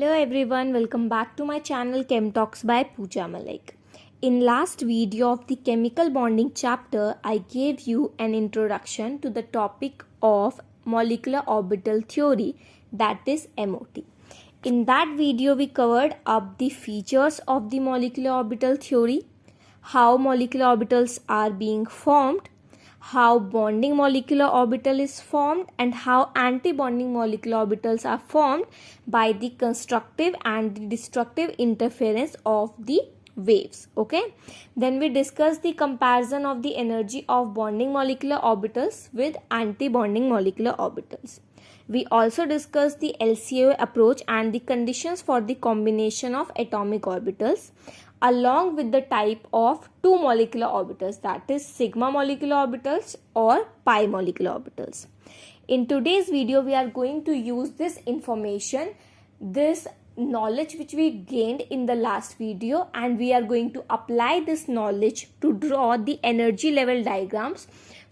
Hello everyone, welcome back to my channel Chem Talks by Pooja Malik. In last video of the chemical bonding chapter, I gave you an introduction to the topic of molecular orbital theory, that is MOT. In that video, we covered up the features of the molecular orbital theory, how molecular orbitals are being formed, how bonding molecular orbital is formed, and how anti-bonding molecular orbitals are formed by the constructive and the destructive interference of the waves. Okay, then we discussed the comparison of the energy of bonding molecular orbitals with anti-bonding molecular orbitals. We also discussed the LCOA approach and the conditions for the combination of atomic orbitals along with the type of two molecular orbitals, that is sigma molecular orbitals or pi molecular orbitals. In today's video, we are going to use this information, this knowledge which we gained in the last video, and we are going to apply this knowledge to draw the energy level diagrams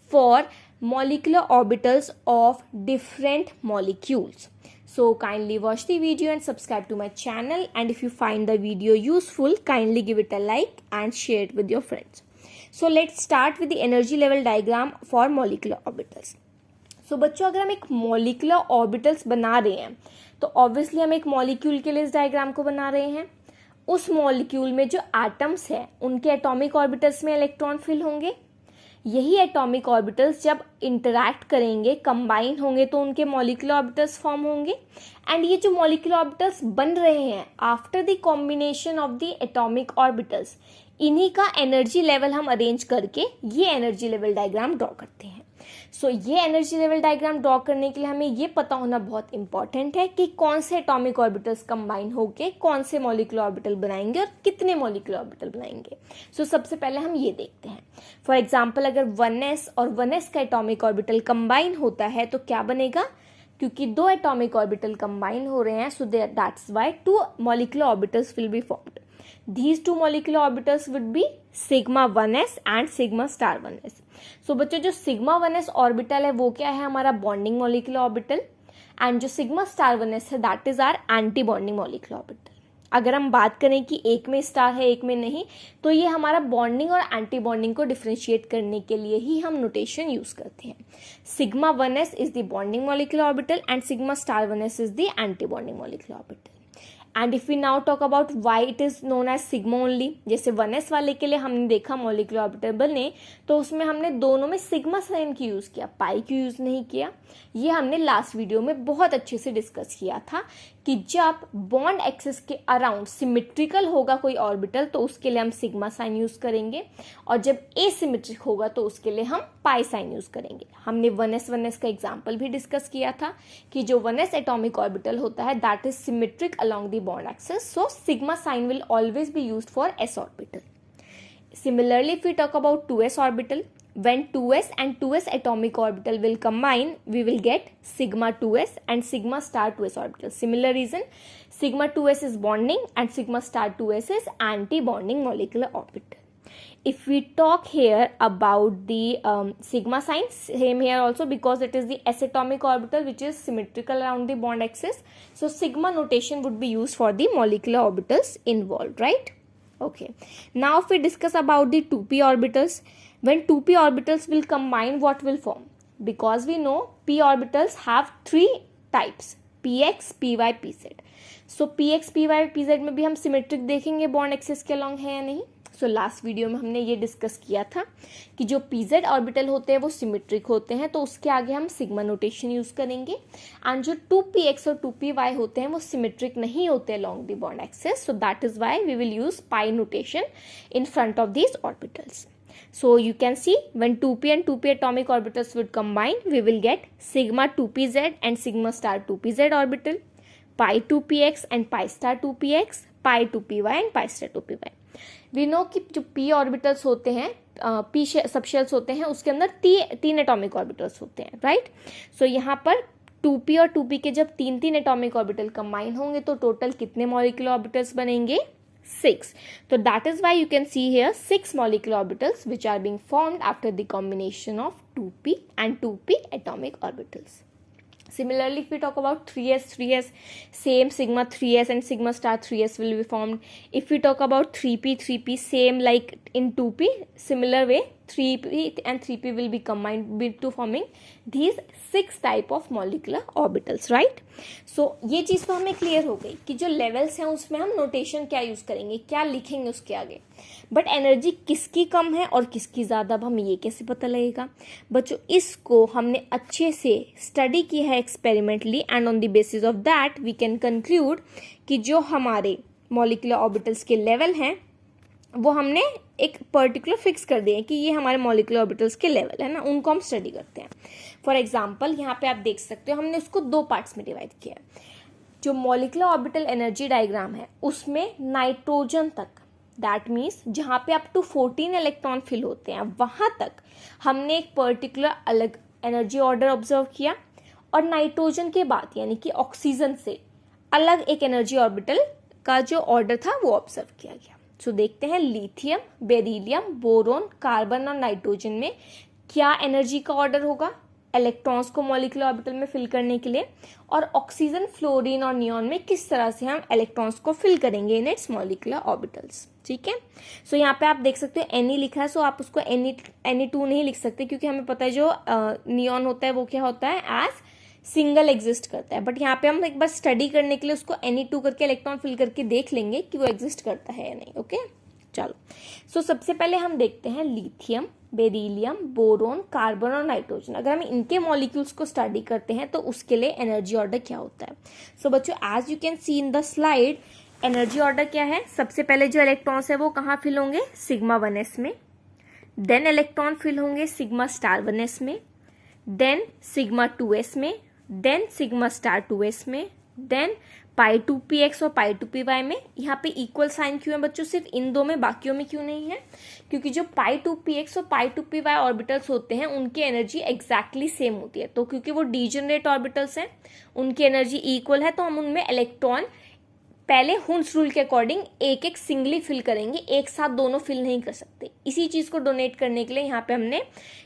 for molecular orbitals of different molecules. So kindly watch the video and subscribe to my channel, and if you find the video useful, kindly give it a like and share it with your friends. So let's start with the energy level diagram for molecular orbitals. So बच्चों, अगर हम एक molecular orbitals बना रहे हैं तो obviously हम एक molecule के लिए इस diagram को बना रहे हैं. उस molecule में जो atoms है उनके atomic orbitals में electron fill होंगे. यही एटॉमिक ऑर्बिटल्स जब इंटरैक्ट करेंगे, कंबाइन होंगे, तो उनके मॉलिक्यूलर ऑर्बिटल्स फॉर्म होंगे. एंड ये जो मॉलिक्यूलर ऑर्बिटल्स बन रहे हैं after the combination of the atomic orbitals, इन्हीं का एनर्जी लेवल हम अरेंज करके ये एनर्जी लेवल डायग्राम ड्रॉ करते हैं. सो ये एनर्जी लेवल डायग्राम ड्रॉ करने के लिए हमें ये पता होना बहुत इंपॉर्टेंट है कि कौन से एटॉमिक ऑर्बिटल्स कंबाइन होके कौन से मॉलिक्यूलर ऑर्बिटल बनाएंगे और कितने मॉलिक्यूलर ऑर्बिटल बनाएंगे. सो सबसे पहले हम ये देखते हैं. फॉर एग्जांपल, अगर 1s और 1s का एटॉमिक ऑर्बिटल कंबाइन होता है तो क्या बनेगा? क्योंकि दो एटॉमिक ऑर्बिटल कंबाइन हो रहे हैं, so that's why two molecular orbitals will be formed. These two molecular orbitals would be sigma 1s and sigma star 1s. So बच्चों, जो sigma 1s ऑर्बिटल है वो क्या है? हमारा बॉन्डिंग मॉलिक्यूलर ऑर्बिटल. एंड जो sigma star 1s है that is our anti bonding molecular orbital. अगर हम बात करें कि एक में स्टार है एक में नहीं, तो ये हमारा बॉन्डिंग और एंटी बॉन्डिंग को डिफ्रेंशिएट करने के लिए ही हम नोटेशन यूज करते हैं. Sigma 1s is the bonding molecular orbital and sigma star 1s is the anti bonding molecular orbital. And if we now talk about why it is known as sigma only, जैसे 1s वाले के लिए हमने देखा molecular orbital बने तो उसमें हमने दोनों में सिग्मा साइन की यूज किया, पाई की यूज नहीं किया. ये हमने लास्ट वीडियो में बहुत अच्छे से डिस्कस किया था कि जब बॉन्ड एक्सिस के अराउंड सिमेट्रिकल होगा कोई ऑर्बिटल तो उसके लिए हम सिग्मा साइन यूज करेंगे, और जब एसिमेट्रिक होगा तो उसके लिए हम पाई साइन यूज करेंगे. हमने 1s का एग्जांपल भी डिस्कस किया था कि जो 1s एटॉमिक ऑर्बिटल होता है that is symmetric along the bond axis, so sigma sign will always be used for s orbital. Similarly, if we talk about 2s orbital, when 2s and 2s atomic orbital will combine, we will get sigma 2s and sigma star 2s orbital. Similar reason, sigma 2s is bonding and sigma star 2s is anti-bonding molecular orbital. If we talk here about the sigma sign, same here also, because it is the s atomic orbital which is symmetrical around the bond axis, so sigma notation would be used for the molecular orbitals involved, right? Okay, now if we discuss about the 2p orbitals, when 2p orbitals will combine, what will form? Because we know p orbitals have three types, px, py, pz. So px, py, pz में भी हम symmetric देखेंगे bond axis के along है या नहीं. So last video में हमने ये डिस्कस किया था कि जो pz ऑर्बिटल होते हैं वो सिमेट्रिक होते हैं, तो उसके आगे हम सिग्मा नोटेशन यूज करेंगे. एंड जो 2px और 2py होते हैं वो सिमेट्रिक नहीं होते along the bond axis, so that is why we will use pi notation in front of these orbitals. So you can see when 2p and 2p atomic orbitals would combine, we will get sigma 2pz and sigma star 2pz orbital, pi 2px and pi star 2px, pi 2py and pi star 2py. We know कि जो p orbitals होते हैं, p subshells होते हैं, उसके अंदर तीन atomic orbitals होते हैं, राइट. सो यहाँ पर 2p और 2p के जब तीन एटॉमिक ऑर्बिटल कंबाइन होंगे तो टोटल कितने मॉलिक्यूलर ऑर्बिटल्स बनेंगे? 6. So that is why you can see here 6 molecular orbitals which are being formed after the combination of 2p and 2p atomic orbitals. Similarly, if we talk about 3s, same sigma 3s and sigma star 3s will be formed. If we talk about 3p, same like in 2p, similar way 3p and 3p will be combined to forming these 6 type of molecular orbitals, right? So ये चीज़ तो हमें clear हो गई कि जो levels हैं उसमें हम नोटेशन क्या यूज़ करेंगे, क्या लिखेंगे उसके आगे. बट एनर्जी किसकी कम है और किसकी ज़्यादा, अब हमें ये कैसे पता लगेगा. बच्चों इसको हमने अच्छे से स्टडी किया है experimentally, and on the basis of that we can conclude कि जो हमारे मॉलिक्यूलर ऑर्बिटल्स के लेवल हैं वो हमने एक पर्टिकुलर फिक्स कर दिए कि ये हमारे मॉलिक्यूलर ऑर्बिटल्स के लेवल है ना, उनको हम स्टडी करते हैं. फॉर एग्जाम्पल यहाँ पे आप देख सकते हो हमने उसको 2 पार्ट्स में डिवाइड किया है. जो मॉलिक्यूलर ऑर्बिटल एनर्जी डायग्राम है उसमें नाइट्रोजन तक, दैट मीन्स जहाँ पे अप टू 14 इलेक्ट्रॉन फिल होते हैं वहां तक हमने एक पर्टिकुलर अलग एनर्जी ऑर्डर ऑब्जर्व किया, और नाइट्रोजन के बाद यानी कि ऑक्सीजन से अलग एक एनर्जी ऑर्बिटल का जो ऑर्डर था वो ऑब्जर्व किया गया. सो देखते हैं लिथियम, बेरिलियम, बोरोन, कार्बन और नाइट्रोजन में क्या एनर्जी का ऑर्डर होगा इलेक्ट्रॉन्स को मॉलिक्यूलर ऑर्बिटल में फिल करने के लिए, और ऑक्सीजन, फ्लोरीन और नियॉन में किस तरह से हम इलेक्ट्रॉन्स को फिल करेंगे इन इट्स मॉलिक्यूलर ऑर्बिटल्स. ठीक है. सो यहाँ पे आप देख सकते हो Ni लिखा है, सो आप उसको Ni2 नहीं लिख सकते क्योंकि हमें पता है जो नियॉन होता है वो क्या होता है, एज सिंगल एग्जिस्ट करता है. बट यहाँ पे हम एक बार स्टडी करने के लिए उसको Ni2 करके इलेक्ट्रॉन फिल करके देख लेंगे कि वो एग्जिस्ट करता है या नहीं. ओके चलो. सो सबसे पहले हम देखते हैं लिथियम, बेरिलियम, बोरोन, कार्बन और नाइट्रोजन. अगर हम इनके मॉलिक्यूल्स को स्टडी करते हैं तो उसके लिए एनर्जी ऑर्डर क्या होता है. सो बच्चों as you can see in the slide, energy order क्या है. सबसे पहले जो इलेक्ट्रॉन्स है वो कहाँ फिल होंगे, सिग्मा 1s में. देन इलेक्ट्रॉन फिल होंगे सिग्मा स्टार 1s में, देन सिग्मा 2s में, देन सिग्मा स्टार 2s में, देन पाई 2px और पाई 2py में. यहाँ पे इक्वल साइन क्यों है बच्चों, सिर्फ इन दो में, बाकियों में क्यों नहीं है, क्योंकि जो पाई 2px और पाई 2py ऑर्बिटल्स होते हैं उनकी एनर्जी एग्जैक्टली सेम होती है. तो क्योंकि वो डीजेनरेट ऑर्बिटल्स हैं उनकी एनर्जी इक्वल है, तो हम उनमें इलेक्ट्रॉन पहले हुन्स रूल के अकॉर्डिंग एक एक सिंगली फिल करेंगे, एक साथ दोनों फिल नहीं कर सकते. इसी चीज को डोनेट करने के लिए यहाँ पे हमने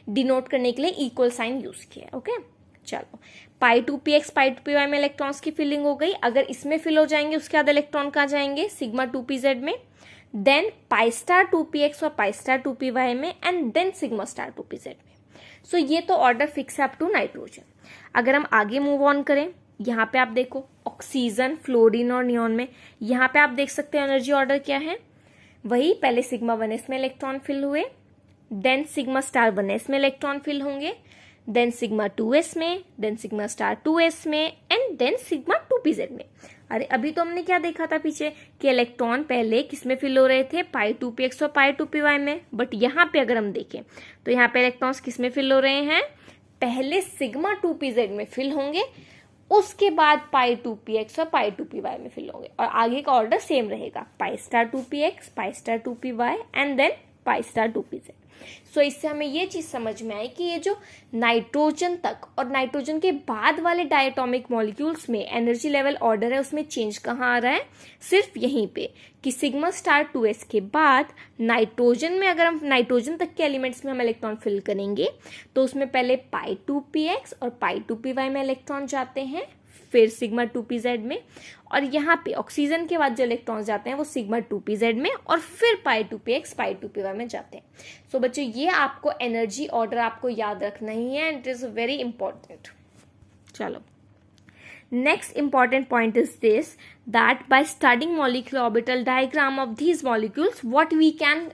डिनोट करने के लिए इक्वल साइन यूज किया है. ओके चलो. पाई 2px पाई 2py में इलेक्ट्रॉन्स की फिलिंग हो गई. अगर इसमें फिल हो जाएंगे उसके बाद इलेक्ट्रॉन कहाँ जाएंगे, सिग्मा 2pz में, देन पाई स्टार 2px और पाई स्टार 2py में, and then sigma star 2pz में. सो ये तो ऑर्डर फिक्स है अप टू नाइट्रोजन. अगर हम आगे मूव ऑन करें, यहाँ पे आप देखो ऑक्सीजन, फ्लोरीन और नियॉन में, यहाँ पे आप देख सकते हैं एनर्जी ऑर्डर क्या है. वही पहले सिग्मा 1s में इलेक्ट्रॉन फिल हुए, देन सिग्मा स्टार 1s में इलेक्ट्रॉन फिल होंगे, देन सिग्मा 2s में, देन सिग्मा स्टार 2s में, एंड देन सिग्मा 2pz में. अरे अभी तो हमने क्या देखा था पीछे कि इलेक्ट्रॉन पहले किस में फिल हो रहे थे, पाई 2px और पाई 2py में. बट यहाँ पे अगर हम देखें तो यहाँ पे इलेक्ट्रॉन्स किस में फिल हो रहे हैं, पहले सिग्मा 2pz में फिल होंगे, उसके बाद पाई 2px और पाई 2py में फिल होंगे, और आगे का ऑर्डर सेम रहेगा, pi star 2px, pi star 2py and then pi star 2pz. So इससे हमें ये चीज समझ में आई कि ये जो नाइट्रोजन तक और नाइट्रोजन के बाद वाले डायटोमिक मॉलिक्यूल्स में एनर्जी लेवल ऑर्डर है उसमें चेंज कहाँ आ रहा है, सिर्फ यहीं पे कि सिग्मा स्टार 2s के बाद नाइट्रोजन में, अगर हम नाइट्रोजन तक के एलिमेंट्स में हम इलेक्ट्रॉन फिल करेंगे तो उसमें पहले पाई 2px और पाई 2py में इलेक्ट्रॉन जाते हैं, फिर सिग्मा 2pz में, और यहाँ पे ऑक्सीजन के बाद जो इलेक्ट्रॉन जाते हैं वो सिग्मा 2pz में और फिर पाई 2px पाई 2py में जाते हैं. सो बच्चों ये आपको एनर्जी ऑर्डर आपको याद रखना ही है, इट इज वेरी इंपॉर्टेंट. चलो next important point is this, that by studying molecular orbital diagram of these molecules, what we can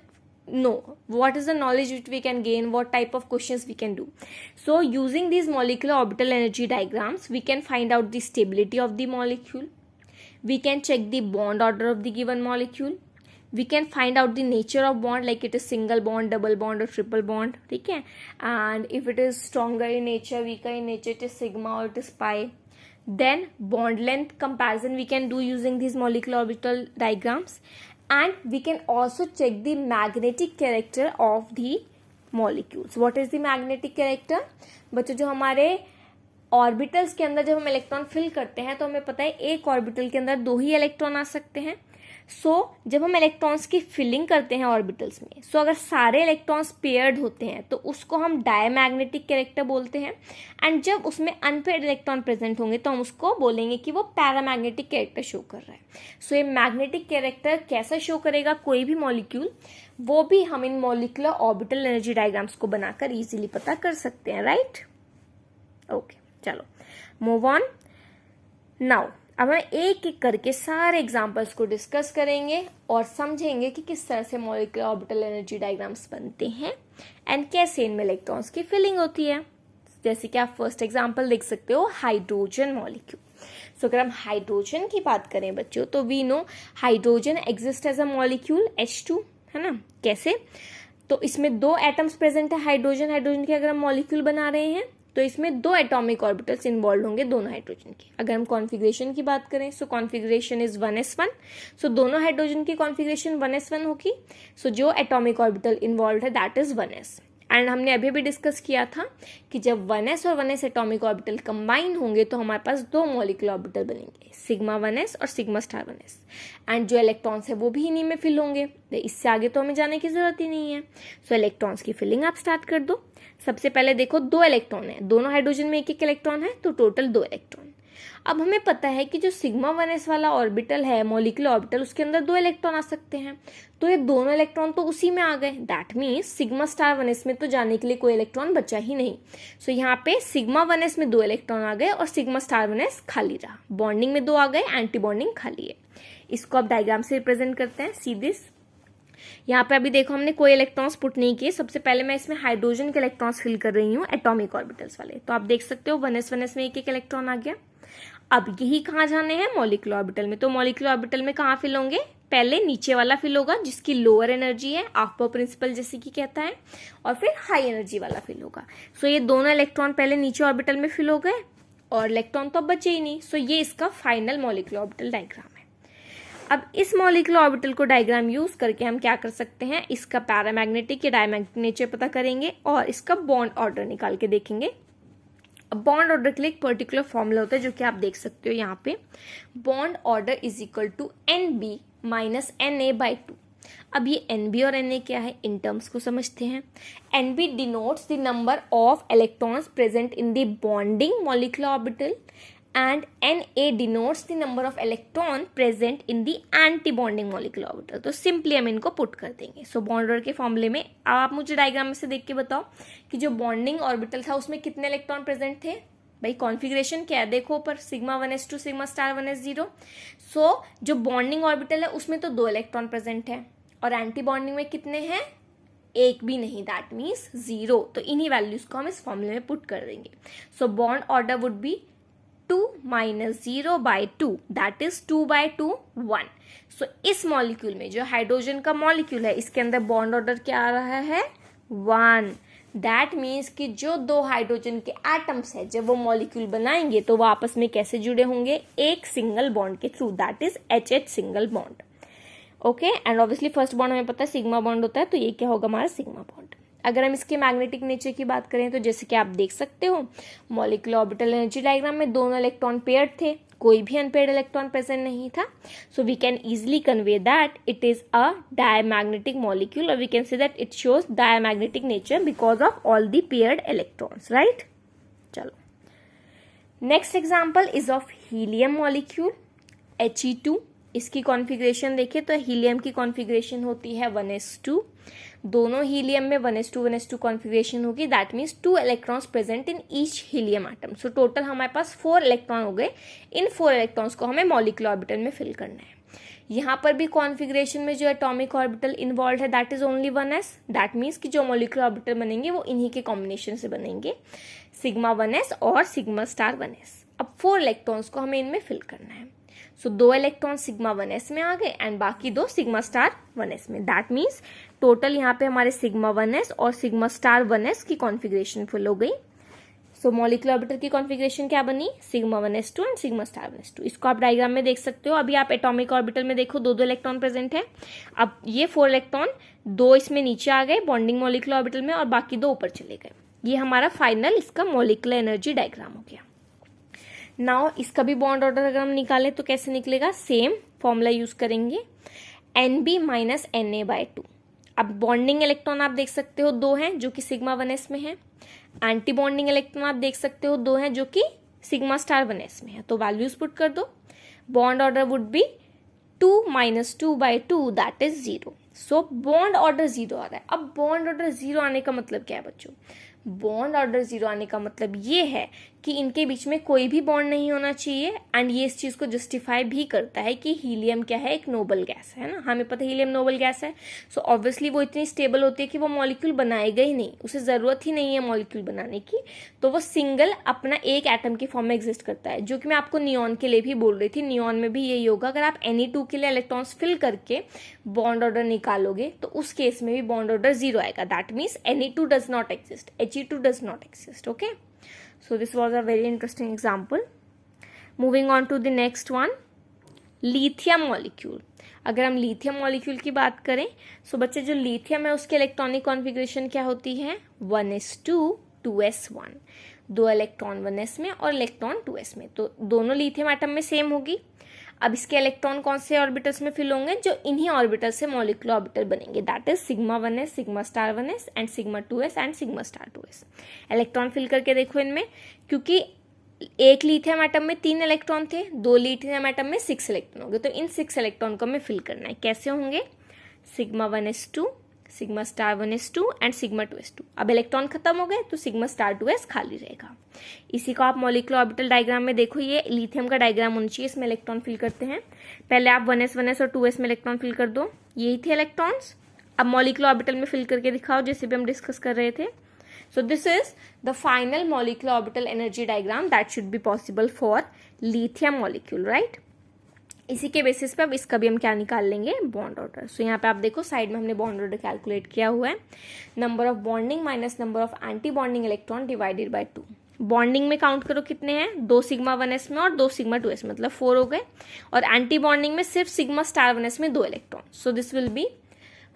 know, what is the knowledge which we can gain, what type of questions we can do. So using these molecular orbital energy diagrams we can find out the stability of the molecule, we can check the bond order of the given molecule, we can find out the nature of bond, like it is single bond, double bond or triple bond. ठीक है. And if it is stronger in nature, weaker in nature, it is sigma or it is pi. Then bond length comparison we can do using these molecular orbital diagrams, and we can also check the magnetic character of the molecules. What is the magnetic character? बच्चों जो हमारे orbitals के अंदर जब हम electron fill करते हैं तो हमें पता है एक ऑर्बिटल के अंदर 2 ही इलेक्ट्रॉन आ सकते हैं. जब हम इलेक्ट्रॉन्स की फिलिंग करते हैं ऑर्बिटल्स में, अगर सारे इलेक्ट्रॉन्स पेयर्ड होते हैं तो उसको हम डायमैग्नेटिक कैरेक्टर बोलते हैं, एंड जब उसमें अनपेयर्ड इलेक्ट्रॉन प्रेजेंट होंगे तो हम उसको बोलेंगे कि वो पैरामैग्नेटिक कैरेक्टर शो कर रहा है। ये मैग्नेटिक कैरेक्टर कैसा शो करेगा कोई भी मॉलिक्यूल, वो भी हम इन मॉलिक्यूलर ऑर्बिटल एनर्जी डायग्राम्स को बनाकर इजीली पता कर सकते हैं, राइट। ओके, चलो मूव ऑन। नाउ अब हम एक एक करके सारे एग्जांपल्स को डिस्कस करेंगे और समझेंगे कि किस तरह से मॉलिक्यूलर ऑर्बिटल एनर्जी डायग्राम्स बनते हैं एंड कैसे इनमें इलेक्ट्रॉन्स की फिलिंग होती है। जैसे कि आप फर्स्ट एग्जांपल देख सकते हो, हाइड्रोजन मॉलिक्यूल। अगर हम हाइड्रोजन की बात करें बच्चों, तो we know hydrogen exist as a molecule H2, है ना। कैसे? तो इसमें 2 एटम्स प्रेजेंट है हाइड्रोजन के अगर हम मॉलिक्यूल बना रहे हैं तो इसमें 2 एटॉमिक ऑर्बिटल्स इन्वॉल्व होंगे दोनों हाइड्रोजन के। अगर हम कॉन्फ़िगरेशन की बात करें, कॉन्फ़िगरेशन इज 1s1। दोनों हाइड्रोजन की कॉन्फ़िगरेशन 1s1 होगी। जो एटॉमिक ऑर्बिटल इन्वॉल्व है दैट इज 1s। एंड हमने अभी भी डिस्कस किया था कि जब 1s और 1s एटॉमिक ऑर्बिटल कंबाइन होंगे तो हमारे पास 2 मॉलिक्यूलर ऑर्बिटल बनेंगे, सिग्मा 1s और सिग्मा स्टार 1s। एंड जो इलेक्ट्रॉन्स है वो भी इन्हीं में फिल होंगे। इससे आगे तो हमें जाने की जरूरत ही नहीं है। इलेक्ट्रॉन्स की फिलिंग आप स्टार्ट कर दो। सबसे पहले देखो 2 इलेक्ट्रॉन है, दोनों हाइड्रोजन में एक इलेक्ट्रॉन है, तो टोटल 2 इलेक्ट्रॉन। अब हमें पता है कि जो सिग्मा 1s वाला ऑर्बिटल है, मॉलिक्यूलर ऑर्बिटल, उसके अंदर 2 इलेक्ट्रॉन आ सकते हैं। तो ये दोनों इलेक्ट्रॉन तो उसी में आ गए। That means sigma star 1s में तो जाने के लिए कोई इलेक्ट्रॉन बचा ही नहीं। यहाँ पे सिग्मा 1s में 2 इलेक्ट्रॉन आ गए और सिग्मा स्टार 1s खाली रहा। बॉन्डिंग में 2 आ गए, एंटी बॉन्डिंग खाली है। इसको आप डायग्राम से रिप्रेजेंट करते हैं। See this. यहाँ पे अभी देखो हमने कोई इलेक्ट्रॉन्स पुट नहीं किए। सबसे पहले मैं इसमें हाइड्रोजन के इलेक्ट्रॉन्स फिल कर रही हूँ एटॉमिक ऑर्बिटल्स वाले। तो आप देख सकते हो 1s में एक इलेक्ट्रॉन आ गया। अब यही कहाँ जाने हैं? मॉलिक्यूलर ऑर्बिटल में। तो मॉलिक्यूलर ऑर्बिटल में कहाँ फिल होंगे? पहले नीचे वाला फिल होगा जिसकी लोअर एनर्जी है, आफ्टर प्रिंसिपल जैसे कि कहता है, और फिर हाई एनर्जी वाला फिल होगा। ये दोनों इलेक्ट्रॉन पहले नीचे ऑर्बिटल में फिल हो गए और इलेक्ट्रॉन तो अब बचे ही नहीं। ये इसका फाइनल मॉलिक्यूलर ऑर्बिटल डायग्राम है। अब इस मॉलिक्यूलर ऑर्बिटल को डायग्राम यूज करके हम क्या कर सकते हैं? इसका पैरामैग्नेटिक या डायमैग्नेटिक नेचर पता करेंगे और इसका बॉन्ड ऑर्डर निकाल के देखेंगे। बॉन्ड ऑर्डर के लिए एक पर्टिकुलर फॉर्मूला होता है जो कि आप देख सकते हो यहाँ पे। Bond order is equal to NB minus NA/2। अब ये NB और NA क्या है, इन टर्म्स को समझते हैं। NB denotes the number of electrons present in the bonding molecular orbital and Na denotes the number of electron present in the anti bonding molecular orbital। तो simply हम इनको put कर देंगे। बॉन्ड ऑर्डर के फॉर्मूले में आप मुझे डायग्राम में से देख के बताओ कि जो बॉन्डिंग ऑर्बिटल था उसमें कितने इलेक्ट्रॉन प्रेजेंट थे। भाई कॉन्फ़िगरेशन क्या है देखो ऊपर, sigma 1s2 sigma star 1s 0। जो बॉन्डिंग ऑर्बिटल है उसमें तो 2 इलेक्ट्रॉन प्रेजेंट है और एंटी बॉन्डिंग में कितने हैं? एक भी नहीं, दैट मीन्स 0। तो इन्हीं वैल्यूज को हम इस फॉर्मूले में पुट कर देंगे। Bond order would be 2 minus 0/2, that is 2/2 1। इस मॉलिक्यूल में जो हाइड्रोजन का मॉलिक्यूल है इसके अंदर बॉन्ड ऑर्डर क्या आ रहा है? 1। दैट मीन्स कि जो 2 हाइड्रोजन के एटम्स है जब वो मॉलिक्यूल बनाएंगे तो वो आपस में कैसे जुड़े होंगे? एक सिंगल बॉन्ड के through, that is HH single bond. Okay, and obviously first bond हमें पता है सिग्मा बॉन्ड होता है, तो ये क्या होगा हमारा सिग्मा बॉन्ड। अगर हम इसके मैग्नेटिक नेचर की बात करें तो जैसे कि आप देख सकते हो मॉलिक्यूलर ऑर्बिटल एनर्जी डायग्राम में दोनों इलेक्ट्रॉन पेयर्ड थे, कोई भी अनपेयर्ड इलेक्ट्रॉन प्रेजेंट नहीं था। We can easily convey that it is a diamagnetic molecule और we can say that it shows diamagnetic nature because of all the paired electrons, right. चलो next example is of helium molecule He2। इसकी configuration देखें तो helium की configuration होती है 1s2। दोनों helium में 1s2 कॉन्फ़िगरेशन होगी। That means 2 electrons present in each helium atom. Total हमारे पास 4 इलेक्ट्रॉन हो गए। इन 4 इलेक्ट्रॉन्स को हमें मॉलिक्यूलर ऑर्बिटल में फिल करना है। यहाँ पर भी कॉन्फ़िगरेशन में जो एटॉमिक ऑर्बिटल इन्वॉल्व है that is only 1s। That means कि जो मॉलिक्यूलर ऑर्बिटल बनेंगे वो इन्हीं के कॉम्बिनेशन से बनेंगे, सिग्मा 1s और सिग्मा स्टार 1s। अब 4 इलेक्ट्रॉन्स को हमें इनमें फिल करना है। 2 इलेक्ट्रॉन सिग्मा 1s में आ गए एंड बाकी 2 सिग्मा स्टार 1s में। दैट मीन्स टोटल यहाँ पे हमारे सिग्मा 1s और सिग्मा स्टार 1s की कॉन्फ़िगरेशन फिल हो गई। मॉलिक्यूलर ऑर्बिटल की कॉन्फ़िगरेशन क्या बनी? Sigma 1s2 and sigma star 1s2। इसको आप डायग्राम में देख सकते हो। अभी आप एटॉमिक ऑर्बिटल में देखो 2 इलेक्ट्रॉन प्रेजेंट है। अब ये 4 इलेक्ट्रॉन 2 इसमें नीचे आ गए बॉन्डिंग मॉलिक्यूलर ऑर्बिटल में और बाकी 2 ऊपर चले गए। ये हमारा फाइनल इसका मॉलिक्यूलर एनर्जी डायग्राम हो गया। नाउ इसका भी बॉन्ड ऑर्डर अगर हम निकालें तो कैसे निकलेगा? सेम फॉर्मूला यूज करेंगे NB माइनस Na/2। अब बॉन्डिंग इलेक्ट्रॉन आप देख सकते हो 2 हैं जो कि सिग्मा 1s में है, एंटी बॉन्डिंग इलेक्ट्रॉन आप देख सकते हो 2 हैं जो कि सिग्मा स्टार 1s में है। तो वैल्यूज पुट कर दो, bond order would be 2 minus 2/2 that is 0। So bond order 0 आ रहा है। अब बॉन्ड ऑर्डर 0 आने का मतलब क्या है बच्चों? बॉन्ड ऑर्डर 0 आने का मतलब ये है कि इनके बीच में कोई भी बॉन्ड नहीं होना चाहिए, एंड ये इस चीज को जस्टिफाई भी करता है कि हीलियम क्या है, एक नोबल गैस है ना, हमें पता है हीलियम नोबल गैस है। सो ऑब्वियसली वो इतनी स्टेबल होती है कि वो मॉलिक्यूल बनाएगा ही नहीं, उसे जरूरत ही नहीं है मॉलिक्यूल बनाने की, तो वो सिंगल अपना एक एटम की फॉर्म में एग्जिस्ट करता है, जो कि मैं आपको नियॉन के लिए भी बोल रही थी। नियॉन में भी यही होगा, अगर आप Ne2 के लिए इलेक्ट्रॉन्स फिल करके बॉन्ड ऑर्डर निकालोगे तो उस केस में भी बॉन्ड ऑर्डर 0 आएगा। That means Ne2 does not exist, He2 does not exist. Okay, so this was a very interesting example. Moving on to the next one, lithium molecule. अगर हम lithium molecule की बात करें, सो बच्चे जो लिथियम है उसके इलेक्ट्रॉनिक कॉन्फ़िगरेशन क्या होती है? 1s2 2s1, 2 इलेक्ट्रॉन 1s में और इलेक्ट्रॉन 2s में, तो दोनों लिथियम एटम में सेम होगी। अब इसके इलेक्ट्रॉन कौन से ऑर्बिटल्स में फिल होंगे? जो इन्हीं ऑर्बिटल से मॉलिक्यूलर ऑर्बिटल बनेंगे, that is sigma 1s, sigma star 1s and sigma 2s and sigma star 2s। Electron fill करके देखो इनमें, क्योंकि एक लिथियम एटम में 3 इलेक्ट्रॉन थे, 2 लिथियम एटम में 6 इलेक्ट्रॉन होंगे, तो इन 6 इलेक्ट्रॉन को हमें फिल करना है। कैसे होंगे? Sigma 1s2, sigma star 1s2 and sigma 2s2। अब इलेक्ट्रॉन खत्म हो गए तो सिग्मा स्टार 2s खाली रहेगा। इसी को आप मॉलिक्यूलर ऑर्बिटल डायग्राम में देखो, ये लिथियम का डायग्राम होना चाहिए, इसमें इलेक्ट्रॉन फिल करते हैं। पहले आप 1s 1s और 2s में इलेक्ट्रॉन फिल कर दो, यही थे इलेक्ट्रॉन्स। अब मॉलिक्यूलर ऑर्बिटल में फिल करके दिखाओ, जैसे भी हम डिस्कस कर रहे थे। सो this is the final molecular orbital energy diagram that should be possible for lithium molecule, right. इसी के बेसिस पे अब इसका भी हम क्या निकाल लेंगे? Bond order. सो यहाँ पे आप देखो साइड में हमने बॉन्ड ऑर्डर कैलकुलेट किया हुआ है, number of bonding minus number of anti bonding electron divided by 2। Bonding में काउंट करो कितने हैं? 2 सिग्मा 1s में और 2 सिग्मा 2s में, मतलब 4 हो गए, और एंटी बॉन्डिंग में सिर्फ सिग्मा स्टार 1s में 2 electron. So this will be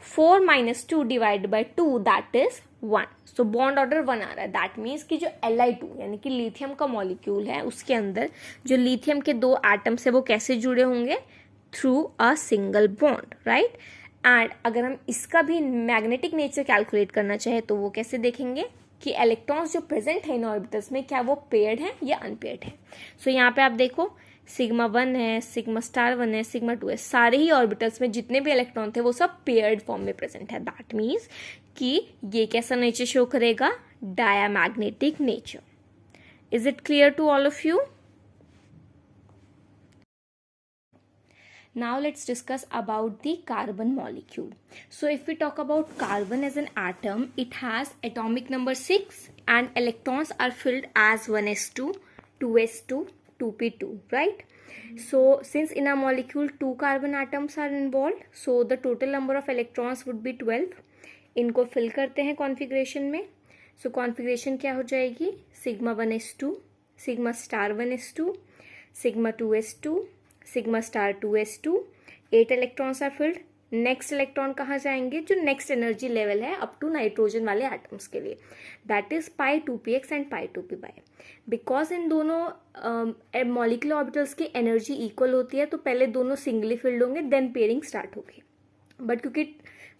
4 minus 2 divided by 2 that is 1। So bond order 1 आ रहा है। दैट मीन्स कि जो Li2 यानी कि लिथियम का मॉलिक्यूल है, उसके अंदर जो लिथियम के 2 एटम्स है वो कैसे जुड़े होंगे? Through a single bond, right. And अगर हम इसका भी मैग्नेटिक नेचर कैलकुलेट करना चाहे तो वो कैसे देखेंगे कि इलेक्ट्रॉन्स जो प्रेजेंट है इन ऑर्बिटल्स में, क्या वो पेयर्ड है या अनपेयर्ड है। सो यहाँ पे आप देखो सिग्मा 1 है, सिग्मा स्टार 1 है, सिग्मा 2 है, सारे ही ऑर्बिटल्स में जितने भी इलेक्ट्रॉन थे वो सब पेयर्ड फॉर्म में प्रेजेंट है। दैट मीन्स कि ये कैसा नेचर शो करेगा? Diamagnetic nature. Is it clear to all of you? Now let's discuss about the carbon molecule. So if we talk about carbon as an atom, it has atomic number 6 and electrons are filled as 1s2, 2s2, 2p2, right? So since in a molecule 2 carbon atoms are involved, so the total number of electrons would be 12. इनको fill करते हैं configuration में. So configuration क्या हो जाएगी? sigma 1s2, sigma star 1s2, sigma 2s2, sigma star 2s2, 8 electrons are filled. Next electron कहाँ जाएंगे? जो नेक्स्ट एनर्जी लेवल है अप टू नाइट्रोजन वाले एटम्स के लिए, that is pi 2px and pi 2py। Because इन दोनों मॉलिक्यूलर ऑर्बिटल्स की एनर्जी इक्वल होती है, तो पहले दोनों सिंगली फिल्ड होंगे, देन पेयरिंग स्टार्ट होगी। बट क्योंकि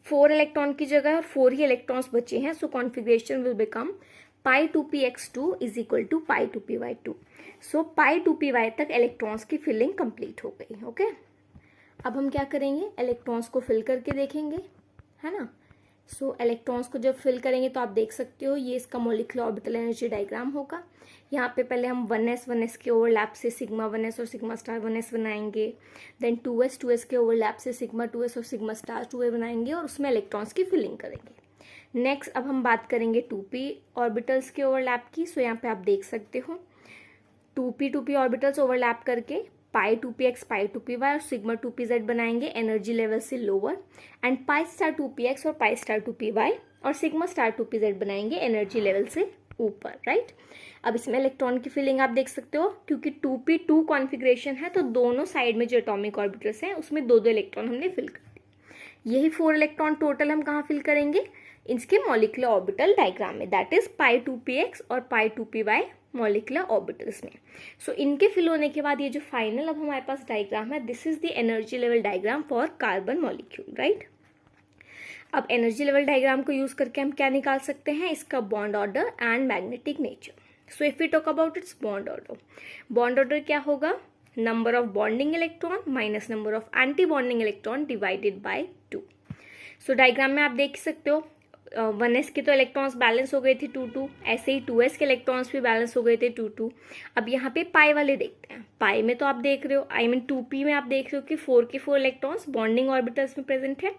4 इलेक्ट्रॉन की जगह 4 ही इलेक्ट्रॉन्स बचे हैं, so configuration will become pi 2px2 is equal to pi 2py2। So pi 2py तक इलेक्ट्रॉन्स की फिलिंग कंप्लीट हो गई। ओके, अब हम क्या करेंगे? इलेक्ट्रॉन्स को फिल करके देखेंगे, है ना। सो इलेक्ट्रॉन्स को जब फिल करेंगे तो आप देख सकते हो ये इसका मॉलिक्यूलर ऑर्बिटल एनर्जी डायग्राम होगा। यहाँ पे पहले हम 1s के ओवरलैप से सिग्मा 1s और सिग्मा स्टार 1s बनाएंगे, देन 2s के ओवरलैप से सिग्मा 2s और सिग्मा स्टार 2a बनाएंगे और उसमें इलेक्ट्रॉन्स की फिलिंग करेंगे। नेक्स्ट अब हम बात करेंगे 2p ऑर्बिटल्स के ओवरलैप की। सो यहाँ पे आप देख सकते हो 2p ऑर्बिटल्स ओवरलैप करके पाई 2px पाई 2py और सिग्मा 2pz बनाएंगे एनर्जी लेवल से lower, and pi star 2px और पाई स्टार 2py और सिग्मा स्टार 2pz बनाएंगे एनर्जी लेवल से ऊपर, राइट। अब इसमें इलेक्ट्रॉन की फिलिंग आप देख सकते हो, क्योंकि 2p2 कॉन्फिगरेशन है तो दोनों साइड में जो एटॉमिक ऑर्बिटल्स हैं उसमें 2-2 इलेक्ट्रॉन हमने फिल कर दिए। यही 4 इलेक्ट्रॉन टोटल हम कहाँ फिल करेंगे? इसके मॉलिक्यूलर ऑर्बिटल डायग्राम में, दैट इज पाई 2px और पाई 2py मॉलिकुलर ऑर्बिटल्स में। सो इनके फिल होने के बाद ये जो फाइनल अब हमारे पास डायग्राम है, this is the energy level diagram for carbon molecule, right. अब एनर्जी लेवल डायग्राम को यूज करके हम क्या निकाल सकते हैं, इसका bond order and magnetic nature. So if we talk about its bond order क्या होगा, number of bonding electron minus number of anti bonding electron divided by 2। So diagram में आप देख सकते हो 1s के तो इलेक्ट्रॉन्स बैलेंस हो गए थे 2-2, ऐसे ही 2s के इलेक्ट्रॉन्स भी बैलेंस हो गए थे 2-2। अब यहाँ पे पाई वाले देखते हैं। पाई में तो आप देख रहे हो, आई मीन 2p में आप देख रहे हो कि 4 के 4 इलेक्ट्रॉन्स बॉन्डिंग ऑर्बिटल्स में प्रेजेंट है,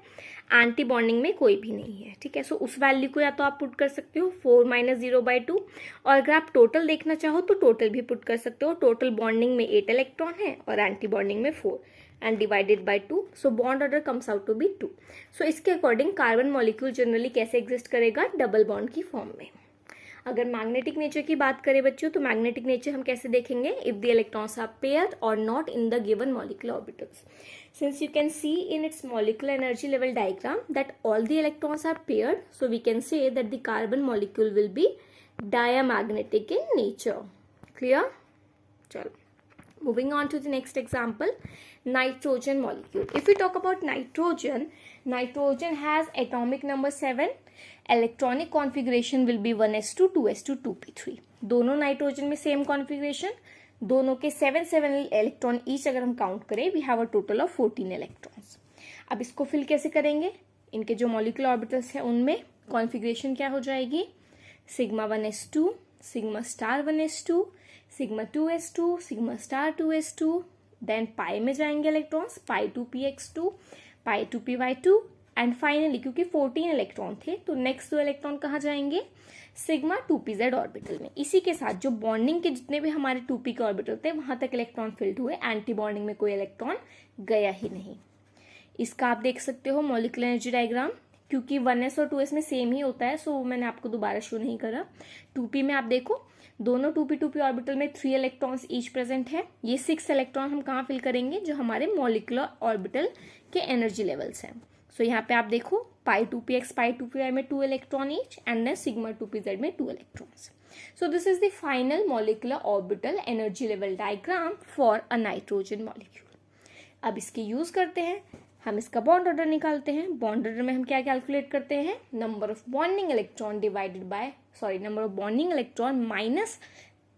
एंटी बॉन्डिंग में कोई भी नहीं है, ठीक है। सो उस वैल्यू को या तो आप पुट कर सकते हो 4 - 0/2, और अगर आप टोटल देखना चाहो तो टोटल भी पुट कर सकते हो। टोटल बॉन्डिंग में 8 इलेक्ट्रॉन है और एंटी बॉन्डिंग में 4 and divided by 2, so bond order comes out to be 2। so इसके अकॉर्डिंग कार्बन मॉलिक्यूल जनरली कैसे एग्जिस्ट करेगा, डबल बॉन्ड की फॉर्म में। अगर मैग्नेटिक नेचर की बात करें बच्चों, तो मैग्नेटिक नेचर हम कैसे देखेंगे, if the electrons are paired और not in the given molecular orbitals. Since you can see in its molecular energy level diagram that all the electrons are paired, so we can say that the carbon molecule will be diamagnetic in nature. Clear? चलो, moving on to the next example, nitrogen molecule. If we talk about nitrogen, nitrogen has atomic number 7, electronic configuration will be 1s2 2s2 2p3। दोनों nitrogen में same configuration, दोनों के 7 electron each अगर हम count करें, we have a total of 14 electrons. अब इसको fill कैसे करेंगे, इनके जो मॉलिक्यूलर ऑर्बिटल्स है उनमें कॉन्फ़िगरेशन क्या हो जाएगी, sigma 1s2 sigma star 1s2 sigma 2s2 sigma star 2s2, then pi में जाएंगे electrons, pi 2px2 pi 2py2, and finally क्योंकि 14 इलेक्ट्रॉन थे तो नेक्स्ट 2 इलेक्ट्रॉन कहाँ जाएंगे, सिग्मा 2pz ऑर्बिटल में। इसी के साथ जो बॉन्डिंग के जितने भी हमारे 2p के ऑर्बिटल थे वहां तक इलेक्ट्रॉन फिल्ड हुए, एंटी बॉन्डिंग में कोई इलेक्ट्रॉन गया ही नहीं। इसका आप देख सकते हो मॉलिक्यूलर एनर्जी डायग्राम, क्योंकि 1s और 2s में सेम ही होता है, सो मैंने आपको दोबारा शो नहीं करा। 2p में आप देखो दोनों 2p ऑर्बिटल में 3 इलेक्ट्रॉन्स ईच प्रेजेंट है। ये 6 इलेक्ट्रॉन हम कहाँ फिल करेंगे, जो हमारे मॉलिक्यूलर ऑर्बिटल के एनर्जी लेवल्स हैं। सो यहाँ पे आप देखो पाई 2px पाई 2py में 2 electron each, and then sigma 2pz में 2 electrons. So this is the final molecular orbital energy level diagram for a nitrogen molecule. अब इसके यूज करते हैं, हम इसका बॉन्ड ऑर्डर निकालते हैं। बॉन्ड ऑर्डर में हम क्या कैलकुलेट करते हैं, number of bonding electron divided by number of bonding electron minus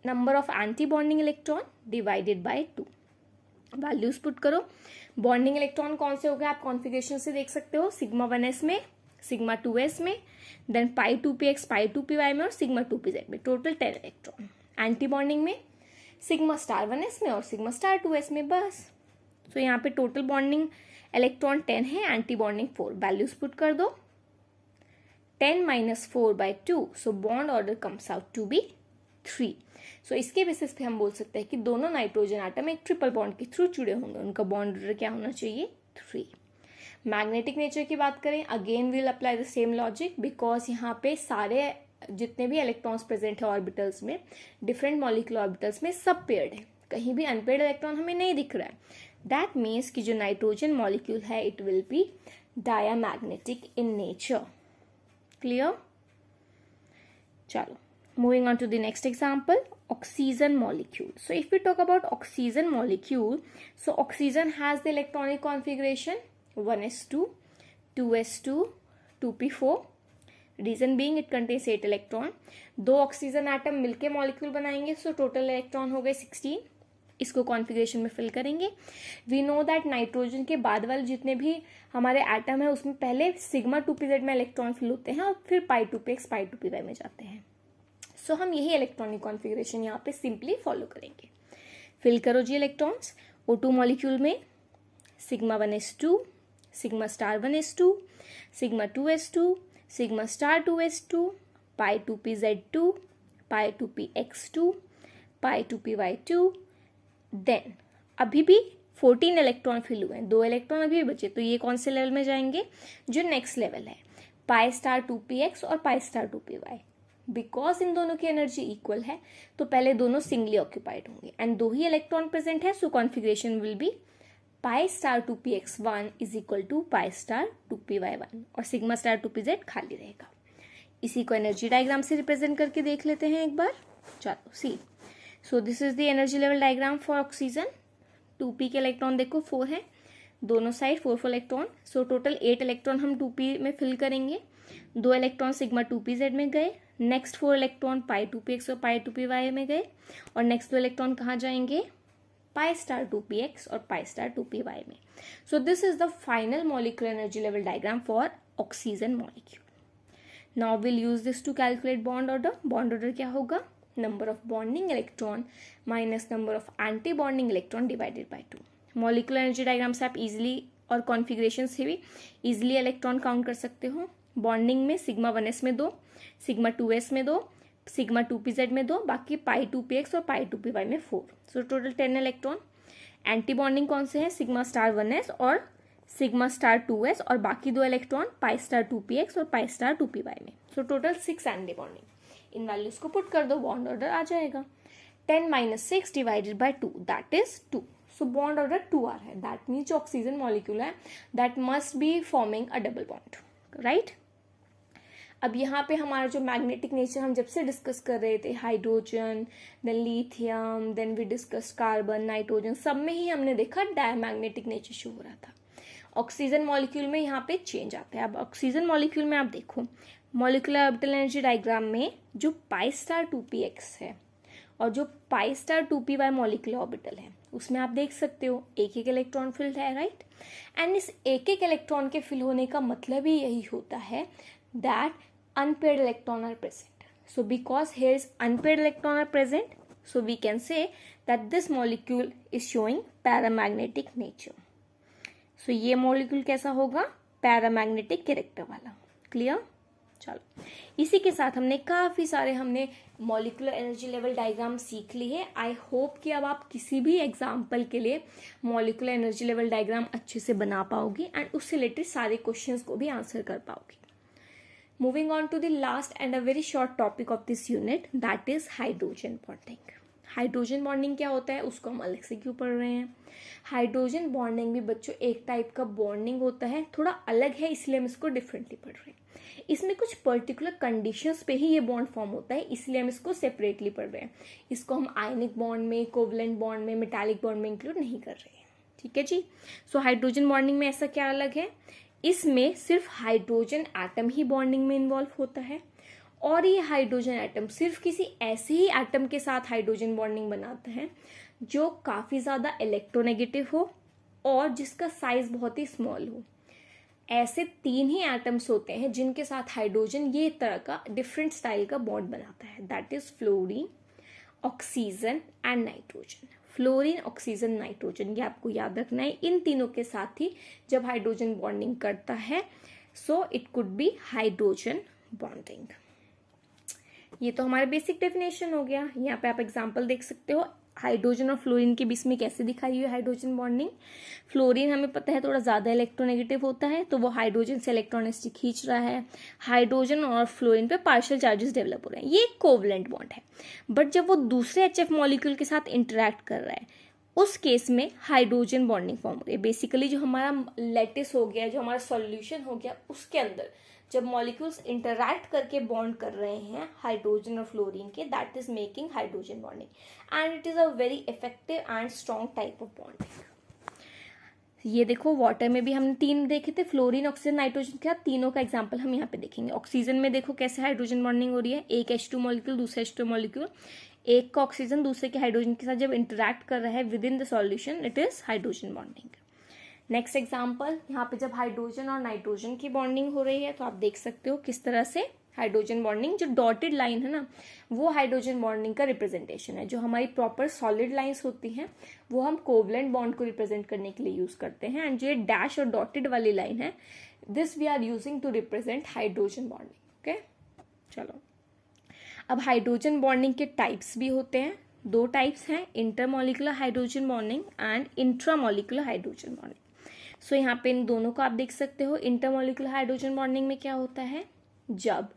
number of anti bonding electron divided by 2। Values put करो। बॉन्डिंग इलेक्ट्रॉन कौन से हो गए आप कॉन्फ़िगरेशन से देख सकते हो, सिग्मा 1s में सिग्मा 2s में, देन पाई 2px पाई 2py में और सिग्मा 2pz में, टोटल 10 इलेक्ट्रॉन। एंटी बॉन्डिंग में सिग्मा स्टार 1s में और सिग्मा स्टार 2s में, बस। तो यहाँ पे टोटल बॉन्डिंग इलेक्ट्रॉन 10 है, एंटी बॉन्डिंग 4। वैल्यूज पुट कर दो, 10 - 4/2, so bond order comes out to be 3। So इसके बेसिस पे हम बोल सकते हैं कि दोनों नाइट्रोजन आटम एक ट्रिपल बॉन्ड के थ्रू जुड़े होंगे, उनका बॉन्ड ऑर्डर क्या होना चाहिए, 3। मैग्नेटिक नेचर की बात करें, again we'll apply the same logic, because यहाँ पे सारे जितने भी इलेक्ट्रॉन्स प्रेजेंट है ऑर्बिटल्स में, डिफरेंट मॉलिक्यूलर ऑर्बिटल्स में सब पेयर्ड है, कहीं भी अनपेयर्ड इलेक्ट्रॉन हमें नहीं दिख रहा है। दैट मीन्स कि जो नाइट्रोजन मॉलिक्यूल है it will be diamagnetic in nature. Clear? चलो, moving on to the next example, oxygen molecule. So if we talk about oxygen molecule, so oxygen has the electronic configuration 1s2 2s2 2p4, reason being it contains 8 electron. 2 oxygen atom मिलके molecule बनाएंगे, so total electron हो गए 16। इसको configuration में fill करेंगे। We know that nitrogen के बाद वाले जितने भी हमारे एटम है उसमें पहले सिग्मा 2pz में इलेक्ट्रॉन फिल होते हैं और फिर पाई 2px पाई 2py में जाते हैं। सो हम यही इलेक्ट्रॉनिक कॉन्फ़िगरेशन यहाँ पे सिंपली फॉलो करेंगे। फिल करो जी इलेक्ट्रॉन्स। O2 मॉलिक्यूल में sigma 1s2 sigma star 1s2 sigma 2s2 sigma star 2s2 पाई 2pz2 पाई 2px2 पाई 2py2। देन अभी भी 14 इलेक्ट्रॉन फिल हुए हैं, 2 इलेक्ट्रॉन अभी भी बचे, तो ये कौन से लेवल में जाएंगे, जो नेक्स्ट लेवल है, पाई स्टार 2px और पाई स्टार 2py। बिकॉज इन दोनों की एनर्जी इक्वल है तो पहले दोनों सिंगली ऑक्यूपाइड होंगे, एंड 2 ही इलेक्ट्रॉन प्रेजेंट है, so configuration will be pi star 2px1 is equal to pi star 2py1, और सिग्मा स्टार 2pz खाली रहेगा। इसी को एनर्जी डायग्राम से रिप्रेजेंट करके देख लेते हैं एक बार। चलो see, so this is the energy level diagram for oxygen. 2p के इलेक्ट्रॉन देखो 4 है, दोनों side 4 electron, so total 8 electron हम 2p में फिल करेंगे। 2 इलेक्ट्रॉन सिग्मा 2pz में गए, नेक्स्ट 4 इलेक्ट्रॉन पाई 2px और पाई 2py में गए, और नेक्स्ट 2 इलेक्ट्रॉन कहाँ जाएंगे, पाई स्टार 2px और पाई स्टार 2py में। So this is the final molecular energy level diagram for oxygen molecule. Now will use this to calculate bond order. Bond order क्या होगा, number of bonding electron minus number of anti bonding electron divided by 2। Molecular energy diagram से आप easily और configuration से भी easily electron count कर सकते हो। बॉन्डिंग में सिग्मा 1s में 2, सिग्मा 2s में 2, सिग्मा 2pz में 2, बाकी पाई 2px और पाई 2py में 4, so total 10 electron. Anti bonding कौन से हैं, सिग्मा स्टार 1s और सिग्मा स्टार 2s, और बाकी 2 इलेक्ट्रॉन पाई स्टार 2px और पाई स्टार 2py में, सो टोटल 6 एंटी बॉन्डिंग। इन वैल्यूज को पुट कर दो, बॉन्ड ऑर्डर आ जाएगा 10 minus 6 divided by 2, that is 2। So bond order 2r है, दैट मीन्स जो ऑक्सीजन मॉलिक्यूल है that must be forming a double bond, right. अब यहाँ पे हमारा जो मैग्नेटिक नेचर हम जब से डिस्कस कर रहे थे, hydrogen, then lithium, then we discuss carbon, nitrogen, सब में ही हमने देखा डायमैग्नेटिक नेचर शो हो रहा था। ऑक्सीजन मॉलिक्यूल में यहाँ पे चेंज आता है। अब ऑक्सीजन मॉलिक्यूल में आप देखो, मॉलिक्यूलर ऑर्बिटल एनर्जी डायग्राम में जो पाई स्टार 2px है और जो पाई स्टार 2py मॉलिक्यूलर ऑर्बिटल है, उसमें आप देख सकते हो एक एक इलेक्ट्रॉन फिल्ड है, राइट। एंड इस एक एक इलेक्ट्रॉन के फिल होने का मतलब ही यही होता है that unpaired electron are present. So because here is unpaired electron are present, so we can say that this molecule is showing paramagnetic nature. So ये molecule कैसा होगा, paramagnetic character वाला, clear। चलो इसी के साथ हमने काफी सारे मॉलिक्यूलर एनर्जी लेवल डायग्राम सीख ली है। आई होप कि अब आप किसी भी एग्जाम्पल के लिए मॉलिक्यूलर एनर्जी लेवल डायग्राम अच्छे से बना पाओगे एंड उससे रिलेटेड सारे क्वेश्चंस को भी आंसर कर पाओगे। Moving on to the last and a very short topic of this unit, that is hydrogen bonding. Hydrogen bonding क्या होता है उसको हम अलग से क्यों पढ़ रहे हैं। हाइड्रोजन बॉन्डिंग भी बच्चों एक टाइप का बॉन्डिंग होता है, थोड़ा अलग है इसलिए हम इसको डिफरेंटली पढ़ रहे हैं। इसमें कुछ पर्टिकुलर कंडीशंस पे ही ये बॉन्ड फॉर्म होता है, इसलिए हम इसको सेपरेटली पढ़ रहे हैं। इसको हम आयनिक बॉन्ड में, कोवलेंट बॉन्ड में, मेटालिक बॉन्ड में इंक्लूड नहीं कर रहे हैं, ठीक है जी। सो हाइड्रोजन बॉन्डिंग में ऐसा क्या अलग है, इसमें सिर्फ हाइड्रोजन एटम ही बॉन्डिंग में इन्वॉल्व होता है, और ये हाइड्रोजन एटम सिर्फ किसी ऐसे ही एटम के साथ हाइड्रोजन बॉन्डिंग बनाता है जो काफी ज्यादा इलेक्ट्रोनेगेटिव हो और जिसका साइज बहुत ही स्मॉल हो। ऐसे 3 ही एटम्स होते हैं जिनके साथ हाइड्रोजन ये तरह का डिफरेंट स्टाइल का बॉन्ड बनाता है, that is fluorine, oxygen and nitrogen. Fluorine, oxygen, nitrogen, ये आपको याद रखना है। इन तीनों के साथ ही जब हाइड्रोजन बॉन्डिंग करता है, so it could be hydrogen bonding. ये तो हमारा बेसिक डेफिनेशन हो गया। यहाँ पे आप एग्जांपल देख सकते हो हाइड्रोजन और फ्लोरीन के बीच में कैसे दिखाई हुई है हाइड्रोजन बॉन्डिंग। फ्लोरीन हमें पता है थोड़ा ज्यादा इलेक्ट्रोनेगेटिव होता है, तो वो हाइड्रोजन से इलेक्ट्रॉन खींच रहा है। हाइड्रोजन और फ्लोरीन पे पार्शियल चार्जेस डेवलप हो रहे हैं, ये एक कोवलेंट बॉन्ड है। बट जब वो दूसरे HF मॉलिक्यूल के साथ इंटरेक्ट कर रहा है, उस केस में हाइड्रोजन बॉन्डिंग फॉर्म हो रही है। बेसिकली जो हमारा लेटिस हो गया, जो हमारा सॉल्यूशन हो गया, उसके अंदर जब मॉलिक्यूल्स इंटरैक्ट करके बॉन्ड कर रहे हैं हाइड्रोजन और फ्लोरीन के, that is making hydrogen bonding and it is a very effective and strong type of bonding. ये देखो वाटर में भी हमने 3 देखे थे, फ्लोरीन, ऑक्सीजन, नाइट्रोजन के साथ। तीनों का एग्जांपल हम यहाँ पे देखेंगे। ऑक्सीजन में देखो कैसे हाइड्रोजन बॉन्डिंग हो रही है, एक H2 मॉलिक्यूल दूसरा H2 मॉलिक्यूल, एक का ऑक्सीजन दूसरे के हाइड्रोजन के साथ जब इंटरैक्ट कर रहा है with in the solution, it is hydrogen bonding. Next example, यहाँ पे जब हाइड्रोजन और नाइट्रोजन की बॉन्डिंग हो रही है तो आप देख सकते हो किस तरह से हाइड्रोजन बॉन्डिंग, जो डॉटेड लाइन है ना, वो हाइड्रोजन बॉन्डिंग का रिप्रेजेंटेशन है। जो हमारी प्रॉपर सॉलिड लाइंस होती हैं वो हम कोवलेंट बॉन्ड को रिप्रेजेंट करने के लिए यूज करते हैं, एंड जो ये डैश और डॉटेड वाली लाइन है, this we are using to represent hydrogen bonding. Okay, चलो अब हाइड्रोजन बॉन्डिंग के टाइप्स भी होते हैं। 2 टाइप्स हैं, intermolecular hydrogen bonding and intramolecular hydrogen bonding. So यहाँ पे इन दोनों को आप देख सकते हो। इंटरमॉलिक्यूलर हाइड्रोजन बॉन्डिंग में क्या होता है, जब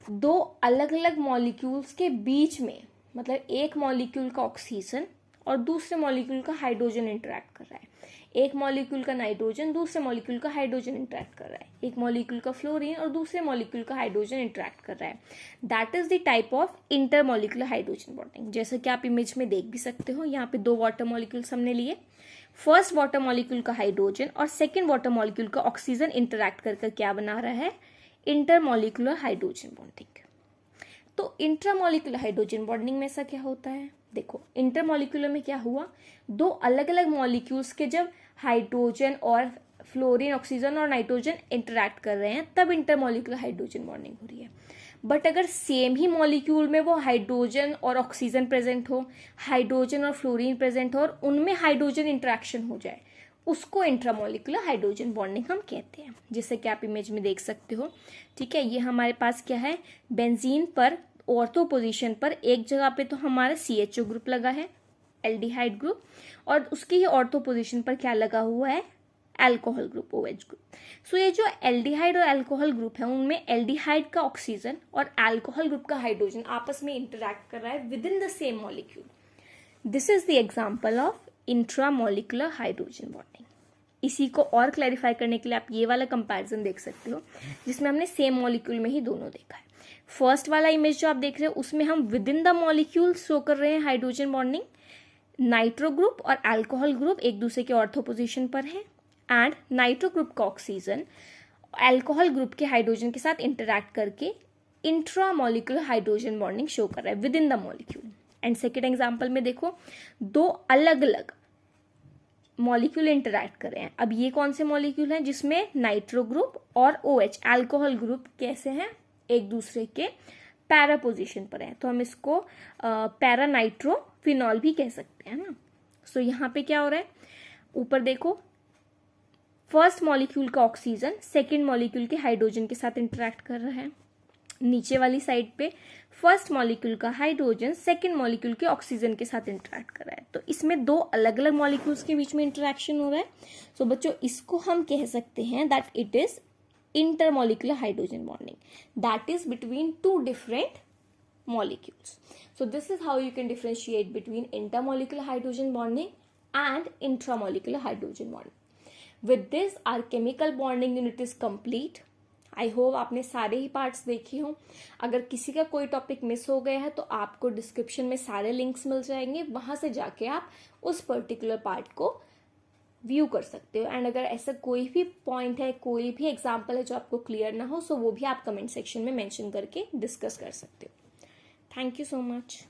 2 अलग अलग मॉलिक्यूल्स के बीच में, मतलब एक मॉलिक्यूल का ऑक्सीजन और दूसरे मॉलिक्यूल का हाइड्रोजन इंटरैक्ट कर रहा है, एक मॉलिक्यूल का नाइट्रोजन दूसरे मॉलिक्यूल का हाइड्रोजन इंटरेक्ट कर रहा है, एक मॉलिक्यूल का फ्लोरीन और दूसरे मॉलिक्यूल का हाइड्रोजन इंटरेक्ट कर रहा है. That is the type of intermolecular hydrogen bonding. जैसे कि आप इमेज में देख भी सकते हो, यहाँ पे 2 वाटर मॉलिक्यूल्स हमने लिए. फर्स्ट वाटर मॉलिक्यूल का हाइड्रोजन और सेकेंड वाटर मॉलिक्यूल का ऑक्सीजन इंटरैक्ट करके क्या बना रहा है, इंटरमॉलिक्यूलर हाइड्रोजन बॉन्डिंग. तो इंट्रामॉलिक्यूलर हाइड्रोजन बॉन्डिंग में ऐसा क्या होता है, देखो इंटरमॉलिक्यूलर में क्या हुआ, 2 अलग अलग मॉलिक्यूल्स के जब हाइड्रोजन और फ्लोरीन, ऑक्सीजन और नाइट्रोजन इंटरैक्ट कर रहे हैं तब इंटरमॉलिक्यूलर हाइड्रोजन बॉन्डिंग हो रही है. बट अगर सेम ही मॉलिक्यूल में वो हाइड्रोजन और ऑक्सीजन प्रेजेंट हो, हाइड्रोजन और फ्लोरीन प्रेजेंट हो और उनमें हाइड्रोजन इंटरेक्शन हो जाए, उसको इंट्रामॉलिक्यूलर हाइड्रोजन बॉन्डिंग हम कहते हैं. जैसे कि आप इमेज में देख सकते हो. ठीक है, ये हमारे पास क्या है, बेंजीन पर ऑर्थो पोजीशन पर एक जगह पे तो हमारा CHO ग्रुप लगा है, एल्डिहाइड ग्रुप, और उसकी ये ऑर्थो पोजीशन पर क्या लगा हुआ है, अल्कोहल ग्रुप, OH ग्रुप. सो ये जो एल्डिहाइड और अल्कोहल ग्रुप है उनमें एल्डिहाइड का ऑक्सीजन और अल्कोहल ग्रुप का हाइड्रोजन आपस में इंटरैक्ट कर रहा है with in the same molecule. This is the example of intramolecular hydrogen bonding. इसी को और क्लैरिफाई करने के लिए आप ये वाला कंपैरिजन देख सकते हो जिसमें हमने सेम मॉलिक्यूल में ही दोनों देखा है. फर्स्ट वाला इमेज जो आप देख रहे हो उसमें हम with in the molecule show कर रहे हैं हाइड्रोजन बॉन्डिंग. नाइट्रो ग्रुप और अल्कोहल ग्रुप एक दूसरे के ऑर्थो पोजीशन पर है एंड नाइट्रो ग्रुप का ऑक्सीजन अल्कोहल ग्रुप के हाइड्रोजन के साथ इंटरैक्ट करके इंट्रामॉलिक्यूलर हाइड्रोजन बॉन्डिंग शो कर रहा है with in the molecule. And second example में देखो 2 अलग अलग मॉलिक्यूल इंटरैक्ट कर रहे हैं. अब ये कौन से मॉलिक्यूल हैं जिसमें नाइट्रो ग्रुप और OH अल्कोहल ग्रुप कैसे हैं, एक दूसरे के पैरा पोजीशन पर हैं, तो हम इसको पैरा नाइट्रो फिनॉल भी कह सकते हैं ना. सो यहाँ पे क्या हो रहा है, ऊपर देखो फर्स्ट मॉलिक्यूल का ऑक्सीजन सेकेंड मॉलिक्यूल के हाइड्रोजन के साथ इंटरैक्ट कर रहा है. नीचे वाली साइड पे फर्स्ट मॉलिक्यूल का हाइड्रोजन सेकेंड मॉलिक्यूल के ऑक्सीजन के साथ इंटरैक्ट कर रहा है. तो इसमें 2 अलग अलग मॉलिक्यूल्स के बीच में इंटरैक्शन हो रहा है. सो बच्चों इसको हम कह सकते हैं that it is intermolecular hydrogen bonding, that is between 2 different molecules. So this is how you can differentiate between intermolecular hydrogen bonding and intramolecular hydrogen bonding. With this our chemical bonding unit is complete. I hope आपने सारे ही parts देखे हों. अगर किसी का कोई topic miss हो गया है तो आपको डिस्क्रिप्शन में सारे लिंक्स मिल जाएंगे, वहां से जाके आप उस पर्टिकुलर पार्ट को व्यू कर सकते हो. एंड अगर ऐसा कोई भी पॉइंट है, कोई भी एग्जाम्पल है जो आपको क्लियर ना हो, सो वो भी आप कमेंट सेक्शन में मेंशन करके डिस्कस कर सकते हो. Thank you so much.